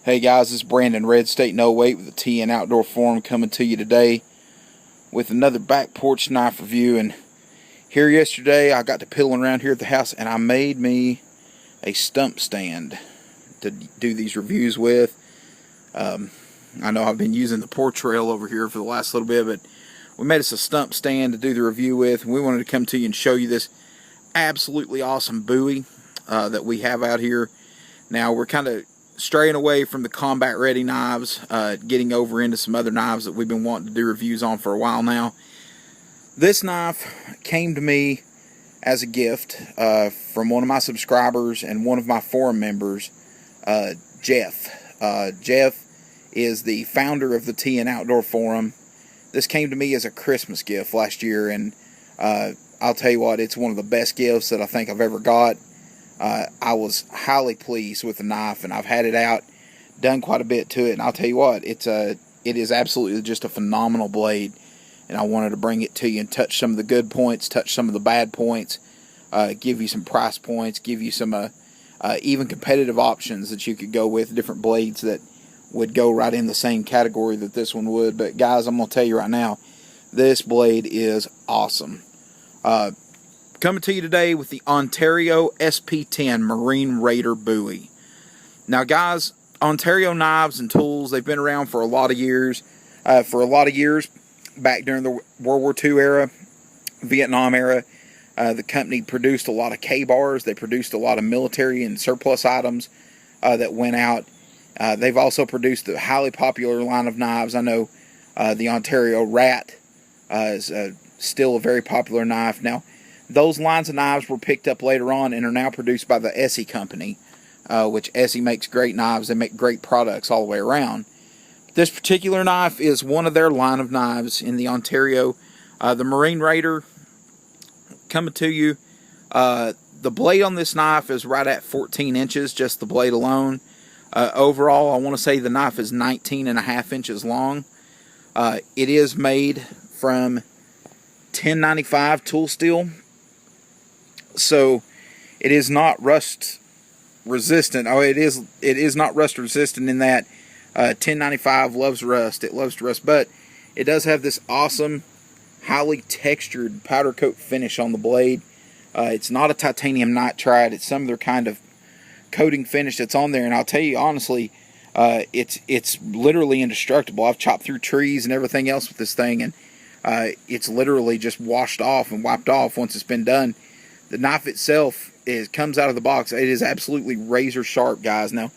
Hey guys, this is Brandon Red State No Weight with the TN Outdoor Forum coming to you today with another back porch knife review. And here yesterday I got to piddling around here at the house and I made me a stump stand to do these reviews with. I know I've been using the porch rail over here for the last little bit, but we made us a stump stand to do the review with, and we wanted to come to you and show you this absolutely awesome Bowie that we have out here. Now we're kind of straying away from the combat ready knives, getting over into some other knives that we've been wanting to do reviews on for a while now. This knife came to me as a gift from one of my subscribers and one of my forum members, Jeff. Jeff is the founder of the TN Outdoor Forum. This came to me as a Christmas gift last year, and I'll tell you what, it's one of the best gifts that I think I've ever got. I was highly pleased with the knife, and I've had it out, done quite a bit to it, and I'll tell you what, it is absolutely just a phenomenal blade, and I wanted to bring it to you and touch some of the good points, touch some of the bad points, give you some price points, give you some even competitive options that you could go with, different blades that would go right in the same category that this one would. But guys, I'm going to tell you right now, this blade is awesome. Coming to you today with the Ontario SP10 Marine Raider Bowie. Now guys, Ontario knives and tools, they've been around for a lot of years. Back during the World War II era, Vietnam era, the company produced a lot of K-bars. They produced a lot of military and surplus items that went out. They've also produced a highly popular line of knives. I know the Ontario Rat is still a very popular knife. Now, those lines of knives were picked up later on and are now produced by the Essie company, which Essie makes great knives. They make great products all the way around. This particular knife is one of their line of knives in the Ontario. The Marine Raider coming to you. The blade on this knife is right at 14 inches, just the blade alone. Overall, I want to say the knife is 19.5 inches long. It is made from 1095 tool steel. So it is not rust resistant. Oh, it is not rust resistant in that 1095 loves rust. It loves to rust, but it does have this awesome, highly textured powder coat finish on the blade. It's not a titanium nitride. It's some other kind of coating finish that's on there, and I'll tell you honestly, it's literally indestructible. I've chopped through trees and everything else with this thing, and it's literally just washed off and wiped off once it's been done. The knife itself comes out of the box. It is absolutely razor sharp, guys. Now,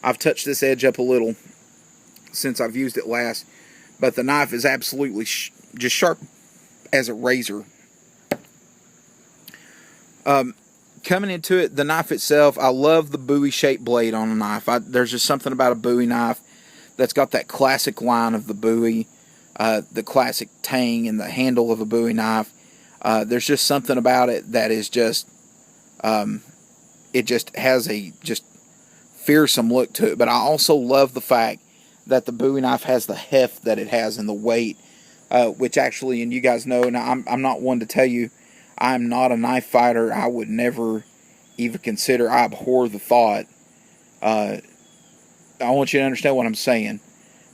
I've touched this edge up a little since I've used it last, but the knife is absolutely just sharp as a razor. Coming into it, the knife itself, I love the Bowie shaped blade on a knife. There's just something about a Bowie knife that's got that classic line of the Bowie, the classic tang and the handle of a Bowie knife. There's just something about it that is just, it just has a just fearsome look to it. But I also love the fact that the Bowie knife has the heft that it has and the weight, which actually, and you guys know, now I'm not one to tell you, I'm not a knife fighter. I would never even consider, I abhor the thought. I want you to understand what I'm saying.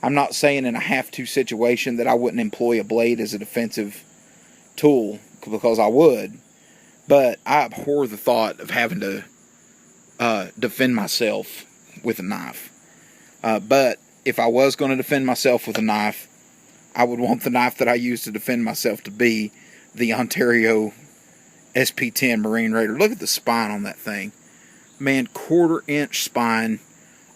I'm not saying in a have-to situation that I wouldn't employ a blade as a defensive tool, because I would. But I abhor the thought of having to defend myself with a knife. But if I was going to defend myself with a knife, I would want the knife that I use to defend myself to be the Ontario SP10 Marine Raider. Look at the spine on that thing. Man, 1/4 inch spine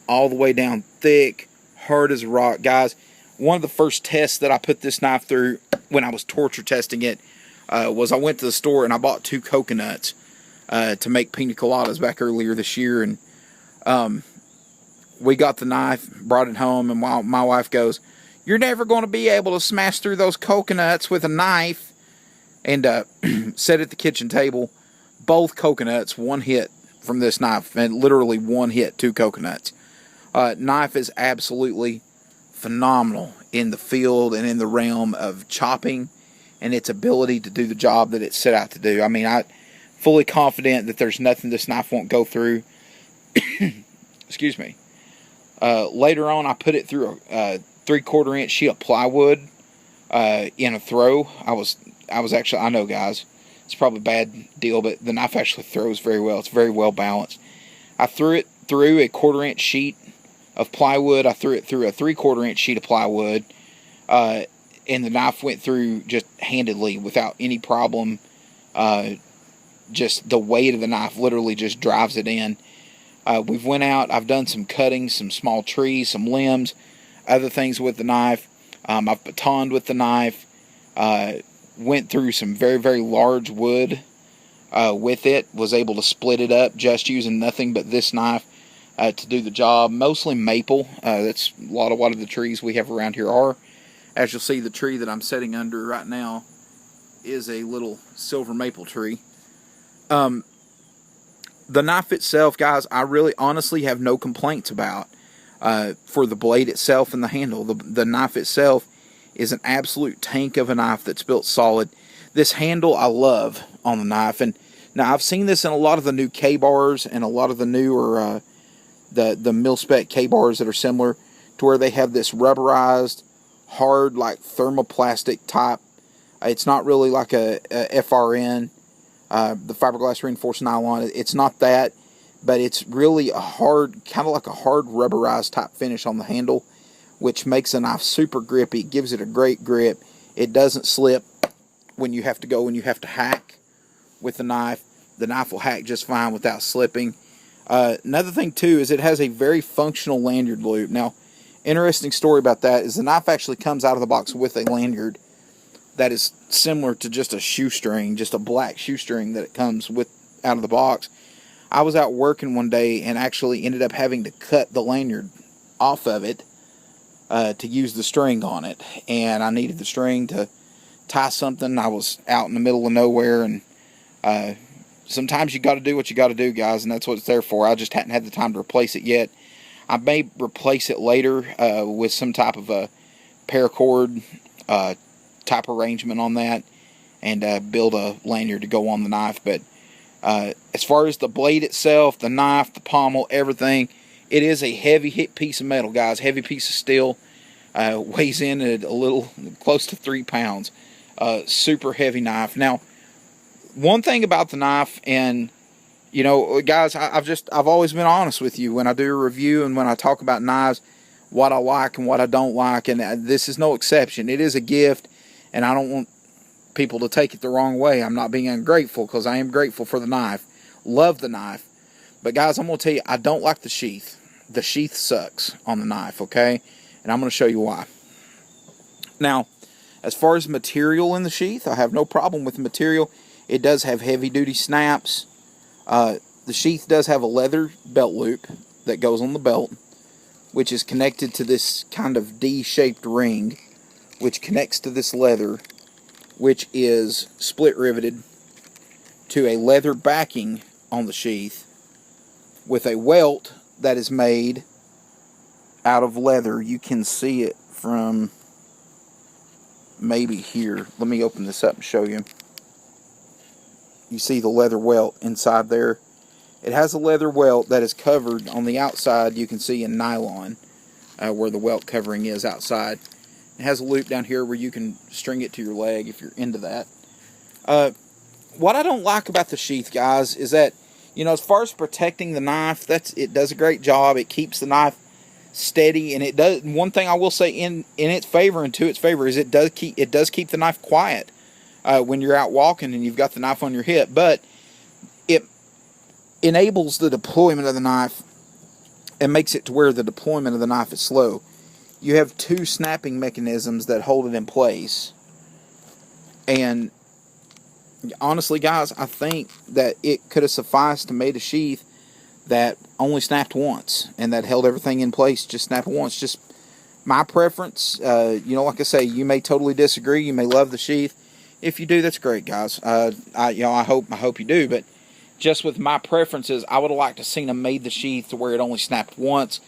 all the way down, thick, hard as a rock. Guys, one of the first tests that I put this knife through when I was torture testing it was I went to the store and I bought 2 coconuts to make pina coladas back earlier this year. And we got the knife, brought it home, and my wife goes, "You're never going to be able to smash through those coconuts with a knife." And set at the kitchen table, both coconuts, one hit from this knife, and literally one hit, 2 coconuts. Knife is absolutely phenomenal in the field and in the realm of chopping and its ability to do the job that it's set out to do. I mean, I'm fully confident that there's nothing this knife won't go through. Excuse me. Later on, I put it through a 3/4 inch sheet of plywood in a throw. I was actually, I know guys, it's probably a bad deal, but the knife actually throws very well. It's very well balanced. I threw it through a 1/4 inch sheet of plywood. I threw it through a 3/4 inch sheet of plywood, and the knife went through just handedly without any problem. Just the weight of the knife literally just drives it in. We've went out, I've done some cutting, some small trees, some limbs, other things with the knife. I've batoned with the knife. Went through some very, very large wood with it. Was able to split it up just using nothing but this knife to do the job. Mostly maple. That's a lot of what the trees we have around here are. As you'll see, the tree that I'm sitting under right now is a little silver maple tree. The knife itself, guys, I really honestly have no complaints about. For the blade itself and the handle. The knife itself is an absolute tank of a knife that's built solid. This handle I love on the knife. And now I've seen this in a lot of the new K-bars and a lot of the newer the mil-spec K-bars that are similar to where they have this rubberized, hard, like thermoplastic type. It's not really like a FRN, the fiberglass reinforced nylon. It's not that, but it's really a hard, kind of like a hard rubberized type finish on the handle, which makes the knife super grippy. It gives it a great grip. It doesn't slip when you have to hack with the knife. The knife will hack just fine without slipping. Another thing too is it has a very functional lanyard loop. Now, interesting story about that is the knife actually comes out of the box with a lanyard that is similar to just a shoestring, just a black shoestring that it comes with out of the box. I was out working one day and actually ended up having to cut the lanyard off of it to use the string on it. And I needed the string to tie something. I was out in the middle of nowhere, and sometimes you got to do what you got to do, guys, and that's what it's there for. I just hadn't had the time to replace it yet. I may replace it later with some type of a paracord type arrangement on that and build a lanyard to go on the knife. But as far as the blade itself, the knife, the pommel, everything, it is a heavy hit piece of metal, guys. Heavy piece of steel. Weighs in at a little close to 3 pounds. Super heavy knife. Now, one thing about the knife, and you know, guys, I've always been honest with you when I do a review and when I talk about knives, what I like and what I don't like, and this is no exception. It is a gift, and I don't want people to take it the wrong way. I'm not being ungrateful, because I am grateful for the knife. Love the knife. But guys, I'm going to tell you, I don't like the sheath. The sheath sucks on the knife, okay? And I'm going to show you why. Now, as far as material in the sheath, I have no problem with the material. It does have heavy-duty snaps. The sheath does have a leather belt loop that goes on the belt, which is connected to this kind of D-shaped ring, which connects to this leather, which is split riveted to a leather backing on the sheath with a welt that is made out of leather. You can see it from maybe here. Let me open this up and show you. You see the leather welt inside there. It has a leather welt that is covered on the outside. You can see in nylon where the welt covering is outside. It has a loop down here where you can string it to your leg if you're into that. What I don't like about the sheath, guys, is that, you know, as far as protecting the knife, it does a great job. It keeps the knife steady, and it does. One thing I will say in its favor and to its favor is it does keep the knife quiet when you're out walking and you've got the knife on your hip. But it enables the deployment of the knife and makes it to where the deployment of the knife is slow. You have two snapping mechanisms that hold it in place. And honestly, guys, I think that it could have sufficed to made a sheath that only snapped once and that held everything in place, just snapped once. Just my preference. You know, like I say, you may totally disagree. You may love the sheath. If you do, that's great, guys. I hope you do. But just with my preferences, I would have liked to seen them made the sheath to where it only snapped once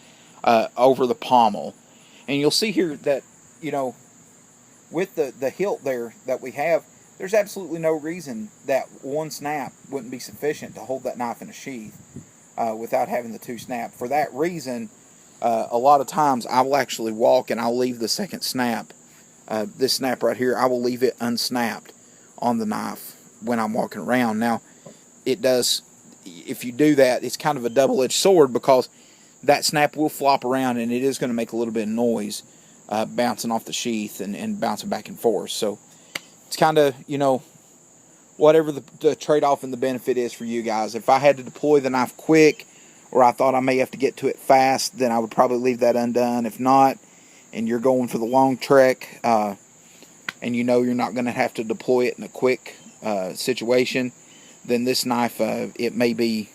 over the pommel. And you'll see here that, you know, with the hilt there that we have, there's absolutely no reason that one snap wouldn't be sufficient to hold that knife in a sheath without having the two snap. For that reason, A lot of times I will actually walk and I'll leave the second snap, this snap right here, I will leave it unsnapped on the knife when I'm walking around. Now, it does, if you do that, it's kind of a double-edged sword, because that snap will flop around and it is going to make a little bit of noise bouncing off the sheath and bouncing back and forth. So it's kind of, whatever the trade-off and the benefit is for you guys. If I had to deploy the knife quick, or I thought I may have to get to it fast, then I would probably leave that undone. If not, and you're going for the long trek, and you're not going to have to deploy it in a quick situation, then this knife, it may be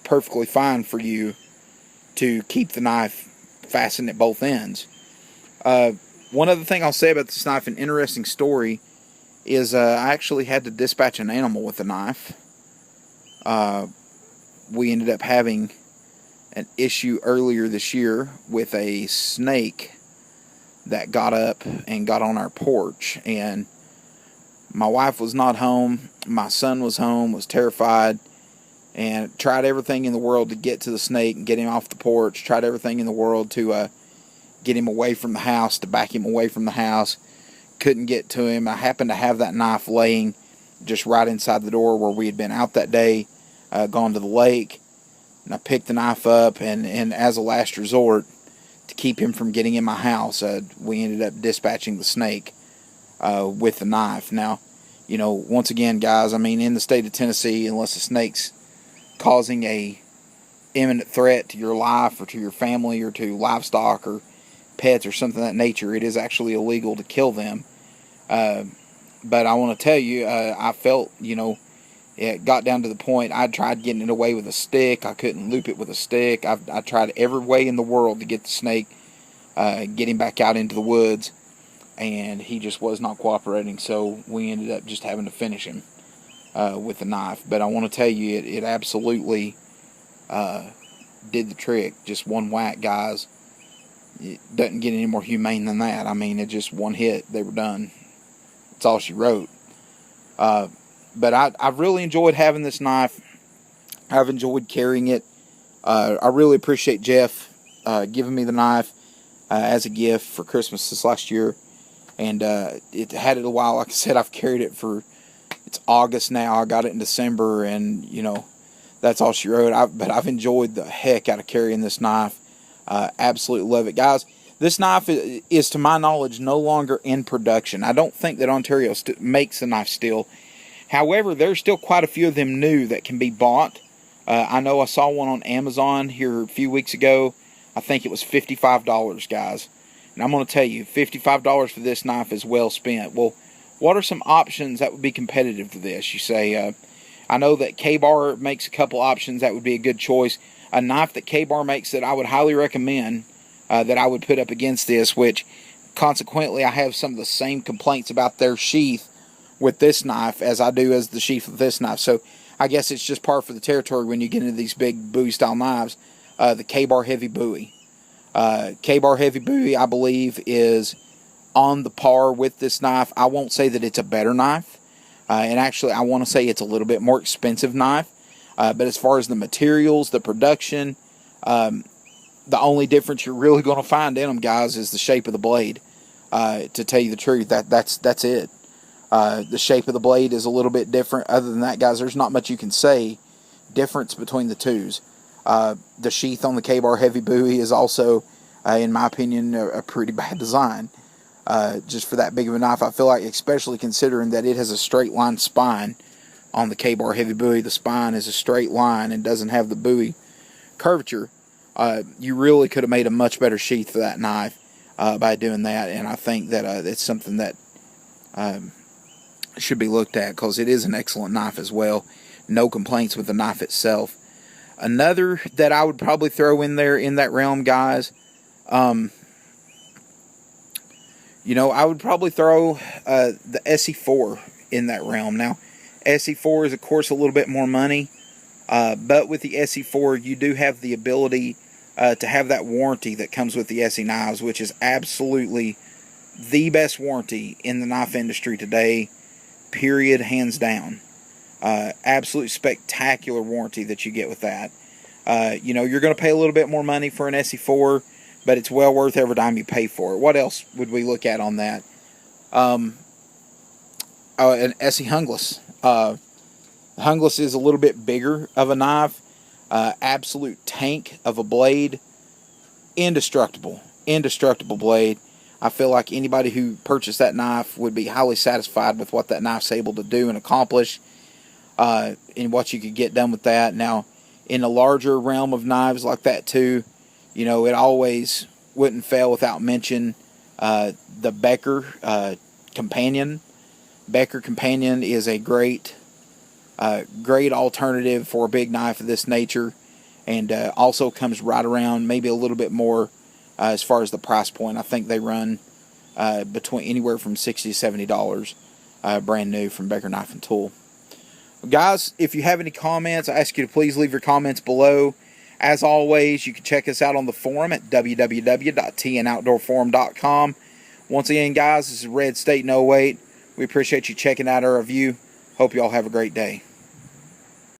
perfectly fine for you to keep the knife fastened at both ends. One other thing I'll say about this knife, an interesting story, is I actually had to dispatch an animal with the knife. We ended up having an issue earlier this year with a snake that got up and got on our porch, and my wife was not home. My son was home, was terrified, and tried everything in the world to get to the snake and get him off the porch. Tried everything in the world to get him away from the house, to back him away from the house. Couldn't get to him. I happened to have that knife laying just right inside the door where we had been out that day, gone to the lake. And I picked the knife up, and as a last resort, to keep him from getting in my house, we ended up dispatching the snake with the knife. Now, once again, guys, in the state of Tennessee, unless the snake's causing a imminent threat to your life or to your family or to livestock or pets or something of that nature, it is actually illegal to kill them. But I want to tell you, I felt, it got down to the point I tried getting it away with a stick. I couldn't loop it with a stick. I tried every way in the world to get the snake, get him back out into the woods, and he just was not cooperating. So we ended up just having to finish him with the knife. But I want to tell you, it absolutely did the trick. Just one whack, guys. It doesn't get any more humane than that. It just one hit, they were done. That's all she wrote. But I've really enjoyed having this knife. I've enjoyed carrying it. I really appreciate Jeff giving me the knife as a gift for Christmas this last year. And it had it a while. Like I said, I've carried it it's August now. I got it in December, and, that's all she wrote. But I've enjoyed the heck out of carrying this knife. Absolutely love it. Guys, this knife is, to my knowledge, no longer in production. I don't think that Ontario makes the knife still. However, there's still quite a few of them new that can be bought. I know I saw one on Amazon here a few weeks ago. I think it was $55, guys. And I'm going to tell you, $55 for this knife is well spent. Well, what are some options that would be competitive to this? You say, I know that K-Bar makes a couple options that would be a good choice. A knife that K-Bar makes that I would highly recommend, that I would put up against this, which consequently I have some of the same complaints about their sheath with this knife as I do as the sheath of this knife. So I guess it's just par for the territory when you get into these big Bowie style knives. The K-Bar Heavy Bowie. K-Bar Heavy Bowie, I believe, is on the par with this knife. I won't say that it's a better knife. And actually, I want to say it's a little bit more expensive knife. But as far as the materials, the production, the only difference you're really going to find in them, guys, is the shape of the blade. To tell you the truth, that's it. The shape of the blade is a little bit different. Other than that, guys, there's not much you can say difference between the twos. The sheath on the K-Bar Heavy Bowie is also, in my opinion, a pretty bad design. Just for that big of a knife, I feel like, especially considering that it has a straight line spine on the K-Bar Heavy Bowie. The spine is a straight line and doesn't have the Bowie curvature. You really could have made a much better sheath for that knife by doing that, and I think that it's something that should be looked at, because it is an excellent knife as well. No complaints with the knife itself. Another that I would probably throw in there in that realm, guys, I would probably throw the SE4 in that realm. Now, SE4 is, of course, a little bit more money, but with the SE4, you do have the ability to have that warranty that comes with the SE knives, which is absolutely the best warranty in the knife industry today, period, hands down. Absolute spectacular warranty that you get with that. You know, you're going to pay a little bit more money for an SE4, but it's well worth every dime you pay for it. What else would we look at on that? An SE hungless. Hungless is a little bit bigger of a knife. Absolute tank of a blade. Indestructible blade. I feel like anybody who purchased that knife would be highly satisfied with what that knife's able to do and accomplish, and what you could get done with that. Now, in the larger realm of knives like that too, you know, it always wouldn't fail without mention the Becker Companion. Becker Companion is a great alternative for a big knife of this nature, and also comes right around maybe a little bit more as far as the price point. I think they run between anywhere from $60 to $70 brand new from Becker Knife and Tool. Guys, if you have any comments, I ask you to please leave your comments below. As always, you can check us out on the forum at www.tnoutdoorforum.com. Once again, guys, this is Red State No Weight. We appreciate you checking out our review. Hope you all have a great day.